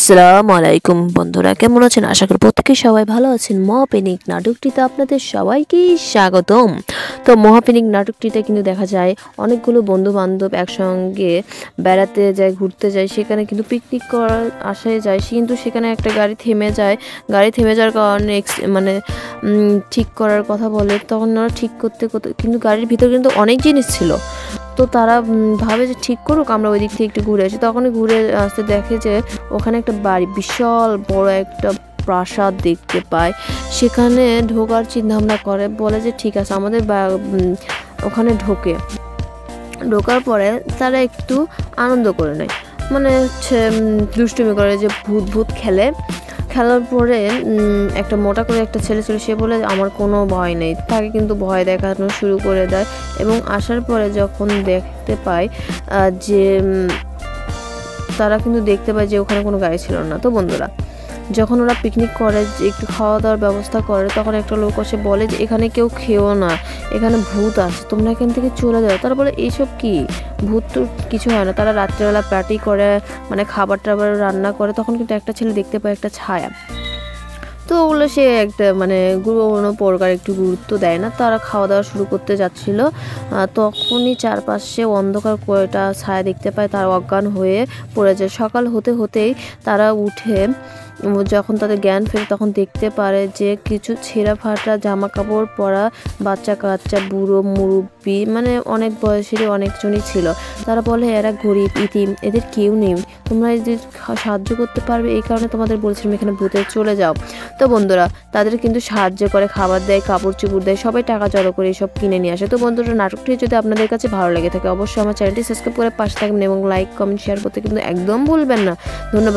আসসালামু আলাইকুম বন্ধুরা, কেমন আছেন? আশা করি প্রত্যেকেই সবাই ভালো আছেন। মহাপিনিক নাটকটিতে আপনাদের সবাইকেই স্বাগতম। তো মহাপিনিক নাটকটিতে কিন্তু দেখা যায় অনেকগুলো বন্ধু বান্ধব একসঙ্গে বেড়াতে যায়, ঘুরতে যায়। সেখানে কিন্তু পিকনিক করার আশায় যায়, কিন্তু সেখানে একটা গাড়ি থেমে যায়। গাড়ি থেমে যাওয়ার কারণে মানে ঠিক করার কথা বলে। তখন ওরা ঠিক করতে করতে কিন্তু গাড়ির ভিতরে কিন্তু অনেক জিনিস ছিল। তো তারা ভাবে যে ঠিক করুক, আমরা ওই দিক থেকে একটু ঘুরে আসি। তখনই ঘুরে আসতে দেখে যে ওখানে একটা বাড়ি, বিশাল বড় একটা প্রাসাদ দেখতে পায়। সেখানে ঢোকার চিন্তাভাবনা করে, বলে যে ঠিক আছে আমাদের ওখানে ঢোকার পরে তারা একটু আনন্দ করে নেয়, মানে হচ্ছে দুষ্টুমি করে, যে ভূত ভূত খেলার পরে একটা মোটা করে একটা ছেলে ছিল, সে বলে আমার কোনো ভয় নেই। তাকে কিন্তু ভয় দেখানো শুরু করে দেয় এবং আসার পরে যখন দেখতে পায় যে তারা কিন্তু দেখতে পায় যে ওখানে কোনো গাড়ি ছিল না। তো বন্ধুরা, যখন ওরা পিকনিক করে, একটু খাওয়া দাওয়ার ব্যবস্থা করে, তখন একটা লোক এসে বলে যে এখানে কেউ খেও না, এখানে ভূত আছে, তোমরা এখান থেকে চলে যাও। তারা বলে এইসব কি, ভূত তো কিছু হয় না। তারা রাত্রেবেলা পার্টি করে, মানে খাবার টাবার রান্না করে। তখন কিন্তু একটা ছেলে দেখতে পায় একটা ছায়া। তো ওগুলো সে একটা মানে কোনো প্রকার একটু গুরুত্ব দেয় না। তারা খাওয়া দাওয়া শুরু করতে যাচ্ছিল, তখনই চারপাশে অন্ধকার কয়টা ছায়া দেখতে পায়, তার অজ্ঞান হয়ে পড়ে যায়। সকাল হতে হতেই তারা উঠে যখন তাদের জ্ঞান ফেরে, তখন দেখতে পারে যে কিছু ছেঁড়া ফাটা জামা কাপড় পরা বাচ্চা কাচ্চা, বুড়ো মুরব্বী, মানে অনেক বয়সেরই অনেকজনই ছিল। তারা বলে এরা গরিব, ইতিম, এদের কেউ নেই, তোমরা এদের সাহায্য করতে পারবে, এই কারণে তোমাদের বলছিলাম এখানে ভূতে চলে যাও। তো বন্ধুরা, তাদের কিন্তু সাহায্য করে, খাবার দেয়, কাপড় চোপড় দেয়, সবাই টাকা জড়ো করে এসব কিনে নিয়ে আসে। তো বন্ধুরা, নাটকটি যদি আপনাদের কাছে ভালো লেগে থাকে, অবশ্যই আমার চ্যানেলটি সাবস্ক্রাইব করে পাশে থাকবেন এবং লাইক কমেন্ট শেয়ার করতে কিন্তু একদম ভুলবেন না। ধন্যবাদ।